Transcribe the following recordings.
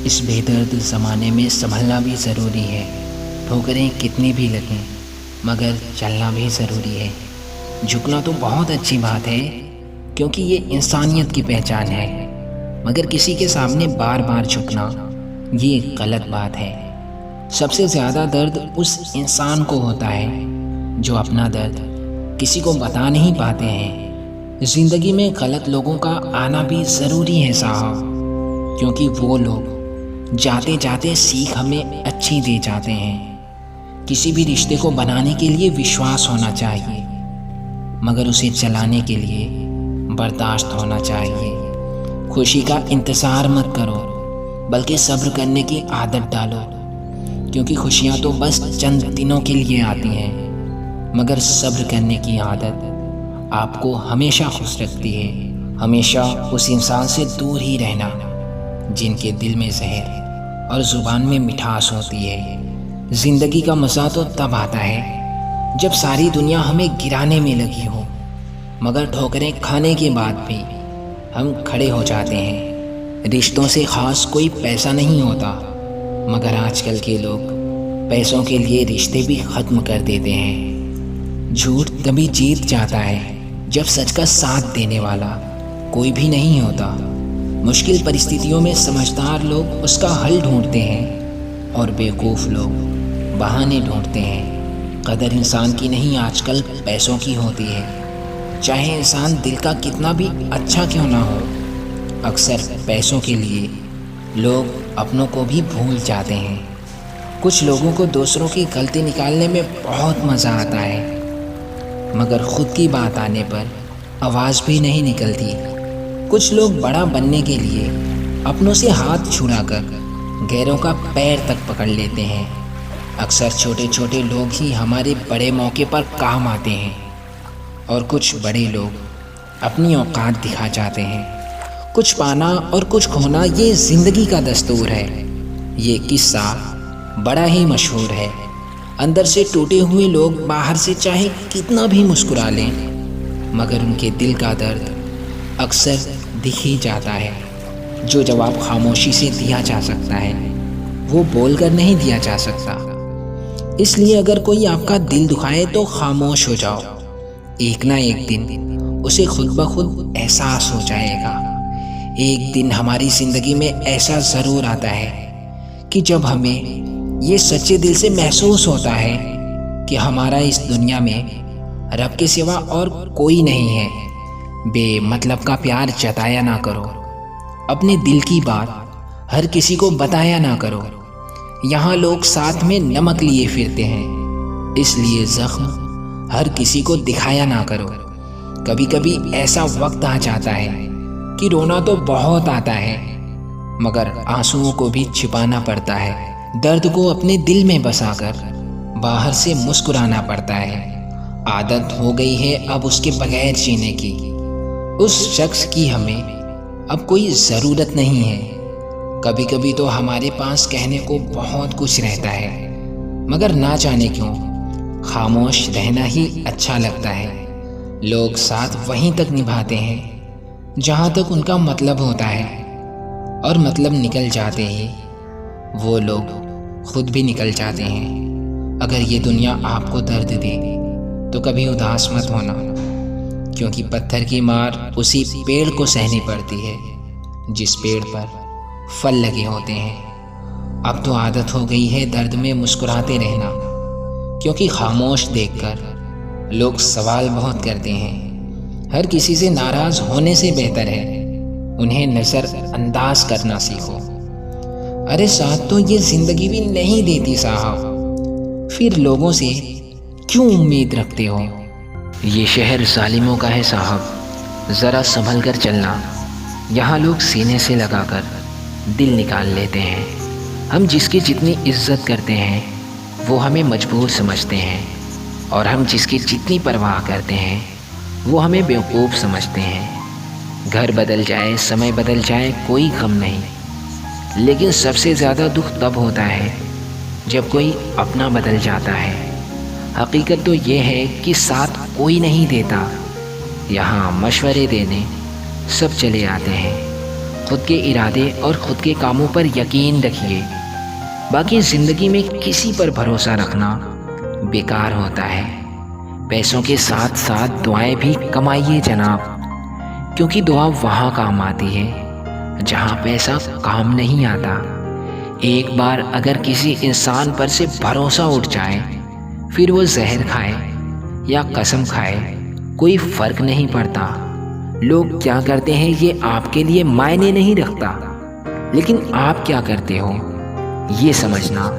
इस बेदर्द ज़माने में संभलना भी ज़रूरी है। ठोकरें कितनी भी लगें मगर चलना भी ज़रूरी है। झुकना तो बहुत अच्छी बात है क्योंकि ये इंसानियत की पहचान है, मगर किसी के सामने बार बार झुकना ये गलत बात है। सबसे ज़्यादा दर्द उस इंसान को होता है जो अपना दर्द किसी को बता नहीं पाते हैं। ज़िंदगी में गलत लोगों का आना भी ज़रूरी है साहब, क्योंकि वो लोग जाते जाते सीख हमें अच्छी दे जाते हैं। किसी भी रिश्ते को बनाने के लिए विश्वास होना चाहिए, मगर उसे चलाने के लिए बर्दाश्त होना चाहिए। खुशी का इंतज़ार मत करो, बल्कि सब्र करने की आदत डालो, क्योंकि खुशियाँ तो बस चंद दिनों के लिए आती हैं, मगर सब्र करने की आदत आपको हमेशा खुश रखती है। हमेशा उस इंसान से दूर ही रहना जिनके दिल में जहर और ज़ुबान में मिठास होती है। ज़िंदगी का मज़ा तो तब आता है जब सारी दुनिया हमें गिराने में लगी हो, मगर ठोकरें खाने के बाद भी हम खड़े हो जाते हैं। रिश्तों से ख़ास कोई पैसा नहीं होता, मगर आजकल के लोग पैसों के लिए रिश्ते भी ख़त्म कर देते हैं। झूठ तभी जीत जाता है जब सच का साथ देने वाला कोई भी नहीं होता। मुश्किल परिस्थितियों में समझदार लोग उसका हल ढूंढते हैं और बेवकूफ़ लोग बहाने ढूंढते हैं। कदर इंसान की नहीं आजकल पैसों की होती है, चाहे इंसान दिल का कितना भी अच्छा क्यों ना हो। अक्सर पैसों के लिए लोग अपनों को भी भूल जाते हैं। कुछ लोगों को दूसरों की गलती निकालने में बहुत मज़ा आता है, मगर ख़ुद की बात आने पर आवाज़ भी नहीं निकलती। कुछ लोग बड़ा बनने के लिए अपनों से हाथ छुड़ाकर गैरों का पैर तक पकड़ लेते हैं। अक्सर छोटे छोटे लोग ही हमारे बड़े मौके पर काम आते हैं, और कुछ बड़े लोग अपनी औकात दिखा जाते हैं। कुछ पाना और कुछ खोना ये ज़िंदगी का दस्तूर है। ये किस्सा बड़ा ही मशहूर है। अंदर से टूटे हुए लोग बाहर से चाहे कितना भी मुस्कुरा लें, मगर उनके दिल का दर्द अक्सर दिख ही जाता है। जो जवाब खामोशी से दिया जा सकता है वो बोलकर नहीं दिया जा सकता। इसलिए अगर कोई आपका दिल दुखाए तो खामोश हो जाओ। एक ना एक दिन उसे खुद ब खुद एहसास हो जाएगा। एक दिन हमारी ज़िंदगी में ऐसा ज़रूर आता है कि जब हमें ये सच्चे दिल से महसूस होता है कि हमारा इस दुनिया में रब के सिवा और कोई नहीं है। बेमतलब का प्यार जताया ना करो। अपने दिल की बात हर किसी को बताया ना करो। यहाँ लोग साथ में नमक लिए फिरते हैं, इसलिए ज़ख्म हर किसी को दिखाया ना करो। कभी कभी ऐसा वक्त आ जाता है कि रोना तो बहुत आता है, मगर आंसुओं को भी छिपाना पड़ता है। दर्द को अपने दिल में बसाकर बाहर से मुस्कुराना पड़ता है। आदत हो गई है अब उसके बगैर जीने की। उस शख्स की हमें अब कोई ज़रूरत नहीं है। कभी कभी तो हमारे पास कहने को बहुत कुछ रहता है, मगर ना जाने क्यों खामोश रहना ही अच्छा लगता है। लोग साथ वहीं तक निभाते हैं जहाँ तक उनका मतलब होता है, और मतलब निकल जाते ही वो लोग खुद भी निकल जाते हैं। अगर ये दुनिया आपको दर्द दे तो कभी उदास मत होना, क्योंकि पत्थर की मार उसी पेड़ को सहनी पड़ती है जिस पेड़ पर फल लगे होते हैं। अब तो आदत हो गई है दर्द में मुस्कुराते रहना, क्योंकि खामोश देखकर लोग सवाल बहुत करते हैं। हर किसी से नाराज़ होने से बेहतर है उन्हें नज़रअंदाज करना सीखो। अरे साथ तो ये ज़िंदगी भी नहीं देती साहब, फिर लोगों से क्यों उम्मीद रखते हो। ये शहर जालिमों का है साहब, ज़रा संभल कर चलना। यहाँ लोग सीने से लगाकर दिल निकाल लेते हैं। हम जिसकी जितनी इज्जत करते हैं वो हमें मजबूर समझते हैं, और हम जिसकी जितनी परवाह करते हैं वो हमें बेवकूफ़ समझते हैं। घर बदल जाए, समय बदल जाए, कोई गम नहीं, लेकिन सबसे ज़्यादा दुख तब होता है जब कोई अपना बदल जाता है। हकीकत तो ये है कि साथ कोई नहीं देता। यहाँ मशवरे देने सब चले आते हैं, खुद के इरादे और खुद के कामों पर यकीन रखिए। बाकी ज़िंदगी में किसी पर भरोसा रखना बेकार होता है। पैसों के साथ साथ दुआएं भी कमाइए जनाब, क्योंकि दुआ वहाँ काम आती है जहाँ पैसा काम नहीं आता। एक बार अगर किसी इंसान पर से भरोसा उठ जाए, फिर वो जहर खाए या कसम खाए, कोई फ़र्क नहीं पड़ता। लोग क्या करते हैं ये आपके लिए मायने नहीं रखता, लेकिन आप क्या करते हो ये समझना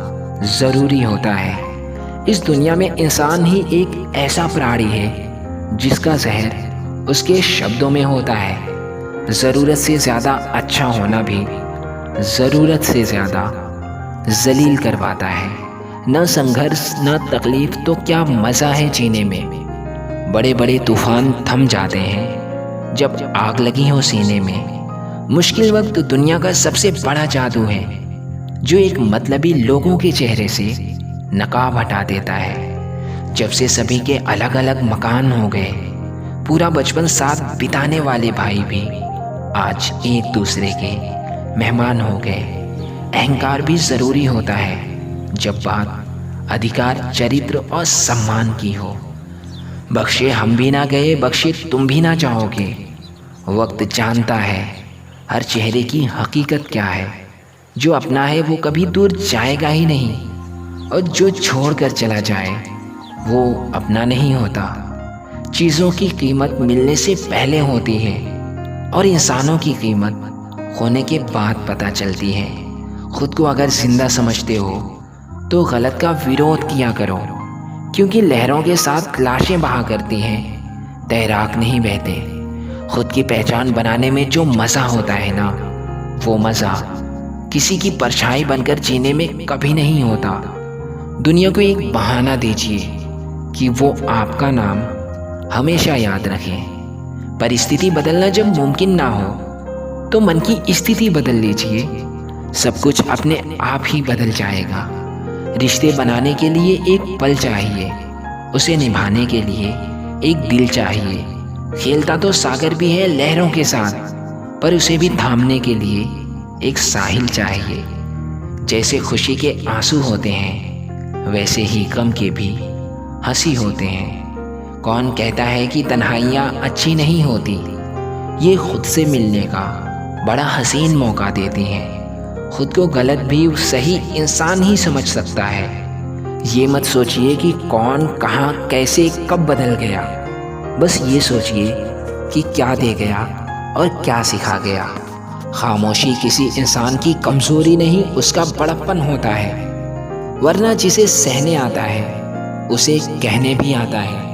ज़रूरी होता है। इस दुनिया में इंसान ही एक ऐसा प्राणी है जिसका जहर उसके शब्दों में होता है। ज़रूरत से ज़्यादा अच्छा होना भी ज़रूरत से ज़्यादा जलील करवाता है। न संघर्ष न तकलीफ़ तो क्या मज़ा है जीने में। बड़े बड़े तूफ़ान थम जाते हैं जब आग लगी हो सीने में। मुश्किल वक्त दुनिया का सबसे बड़ा जादू है, जो एक मतलबी लोगों के चेहरे से नकाब हटा देता है। जब से सभी के अलग अलग मकान हो गए, पूरा बचपन साथ बिताने वाले भाई भी आज एक दूसरे के मेहमान हो गए। अहंकार भी ज़रूरी होता है जब बात अधिकार, चरित्र और सम्मान की हो। बख्शे हम भी ना गए, बख्शे तुम भी ना चाहोगे। वक्त जानता है हर चेहरे की हकीकत क्या है। जो अपना है वो कभी दूर जाएगा ही नहीं, और जो छोड़ कर चला जाए वो अपना नहीं होता। चीज़ों की कीमत मिलने से पहले होती है, और इंसानों की कीमत खोने के बाद पता चलती है। खुद को अगर जिंदा समझते हो तो गलत का विरोध किया करो, क्योंकि लहरों के साथ लाशें बहा करती हैं, तैराक नहीं बहते। खुद की पहचान बनाने में जो मज़ा होता है ना, वो मज़ा किसी की परछाई बनकर जीने में कभी नहीं होता। दुनिया को एक बहाना दीजिए कि वो आपका नाम हमेशा याद रखें। परिस्थिति बदलना जब मुमकिन ना हो तो मन की स्थिति बदल लीजिए। सब कुछ अपने आप ही बदल जाएगा। रिश्ते बनाने के लिए एक पल चाहिए, उसे निभाने के लिए एक दिल चाहिए। खेलता तो सागर भी है लहरों के साथ, पर उसे भी थामने के लिए एक साहिल चाहिए। जैसे खुशी के आंसू होते हैं, वैसे ही गम के भी हंसी होते हैं। कौन कहता है कि तन्हाइयाँ अच्छी नहीं होती? ये खुद से मिलने का बड़ा हसीन मौका देती हैं। खुद को गलत भी सही इंसान ही समझ सकता है। ये मत सोचिए कि कौन कहाँ कैसे कब बदल गया। बस ये सोचिए कि क्या दे गया और क्या सिखा गया। खामोशी किसी इंसान की कमज़ोरी नहीं, उसका बड़प्पन होता है। वरना जिसे सहने आता है उसे कहने भी आता है।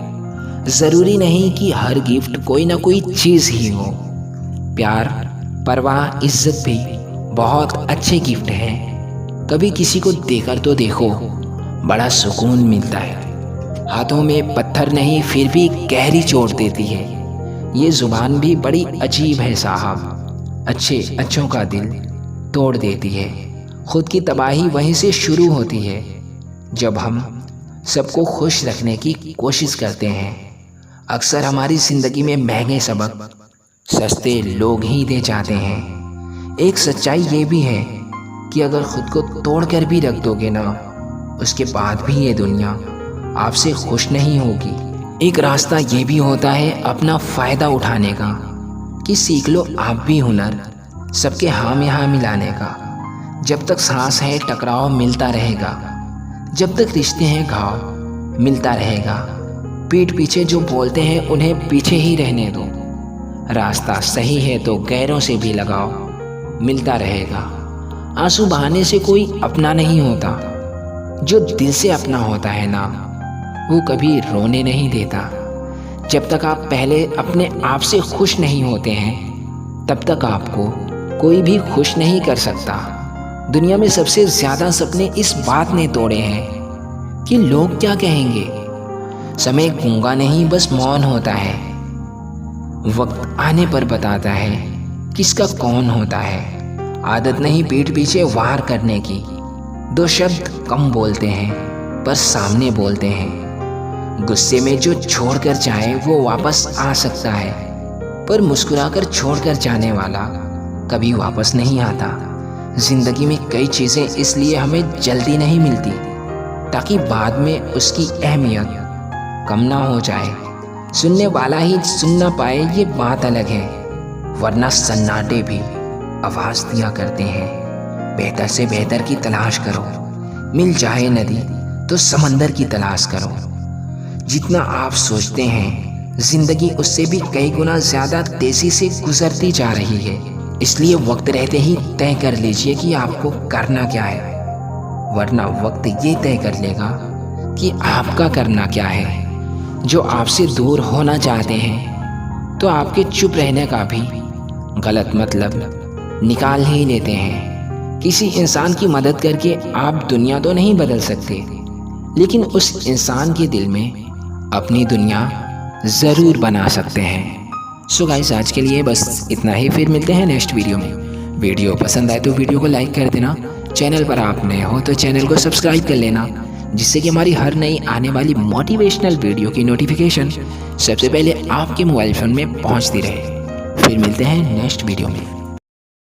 ज़रूरी नहीं कि हर गिफ्ट कोई ना कोई चीज़ ही हो। प्यार, परवाह, इज्जत भी बहुत अच्छे गिफ्ट हैं। कभी किसी को देकर तो देखो, बड़ा सुकून मिलता है। हाथों में पत्थर नहीं, फिर भी गहरी चोट देती है। ये ज़ुबान भी बड़ी अजीब है साहब, अच्छों का दिल तोड़ देती है। खुद की तबाही वहीं से शुरू होती है जब हम सबको खुश रखने की कोशिश करते हैं। अक्सर हमारी ज़िंदगी में महंगे सबक सस्ते लोग ही दे जाते हैं। एक सच्चाई ये भी है कि अगर खुद को तोड़ कर भी रख दोगे ना, उसके बाद भी ये दुनिया आपसे खुश नहीं होगी। एक रास्ता ये भी होता है अपना फ़ायदा उठाने का, कि सीख लो आप भी हुनर सबके हाँ में हाँ मिलाने का। जब तक सांस है टकराव मिलता रहेगा, जब तक रिश्ते हैं घाव मिलता रहेगा। पीठ पीछे जो बोलते हैं उन्हें पीछे ही रहने दो। रास्ता सही है तो गैरों से भी लगाओ मिलता रहेगा। आंसू बहाने से कोई अपना नहीं होता। जो दिल से अपना होता है ना, वो कभी रोने नहीं देता। जब तक आप पहले अपने आप से खुश नहीं होते हैं, तब तक आपको कोई भी खुश नहीं कर सकता। दुनिया में सबसे ज़्यादा सपने इस बात ने तोड़े हैं कि लोग क्या कहेंगे। समय गूंगा नहीं, बस मौन होता है। वक्त आने पर बताता है किसका कौन होता है। आदत नहीं पीठ पीछे वार करने की। दो शब्द कम बोलते हैं पर सामने बोलते हैं। गुस्से में जो छोड़कर जाए वो वापस आ सकता है, पर मुस्कुराकर छोड़कर जाने वाला कभी वापस नहीं आता। ज़िंदगी में कई चीज़ें इसलिए हमें जल्दी नहीं मिलती ताकि बाद में उसकी अहमियत कम ना हो जाए। सुनने वाला ही सुन ना पाए ये बात अलग है, वरना सन्नाटे भी आवाज़ दिया करते हैं। बेहतर से बेहतर की तलाश करो, मिल जाए नदी तो समंदर की तलाश करो। जितना आप सोचते हैं ज़िंदगी उससे भी कई गुना ज़्यादा तेज़ी से गुजरती जा रही है। इसलिए वक्त रहते ही तय कर लीजिए कि आपको करना क्या है, वरना वक्त ये तय कर लेगा कि आपका करना क्या है। जो आपसे दूर होना चाहते हैं तो आपके चुप रहने का भी गलत मतलब निकाल ही लेते हैं। किसी इंसान की मदद करके आप दुनिया तो नहीं बदल सकते, लेकिन उस इंसान के दिल में अपनी दुनिया ज़रूर बना सकते हैं। सो गाइस, आज के लिए बस इतना ही। फिर मिलते हैं नेक्स्ट वीडियो में। वीडियो पसंद आए तो वीडियो को लाइक कर देना। चैनल पर आप नए हो तो चैनल को सब्सक्राइब कर लेना, जिससे कि हमारी हर नई आने वाली मोटिवेशनल वीडियो की नोटिफिकेशन सबसे पहले आपके मोबाइल फ़ोन में पहुंचती रहे। फिर मिलते हैं नेक्स्ट वीडियो में।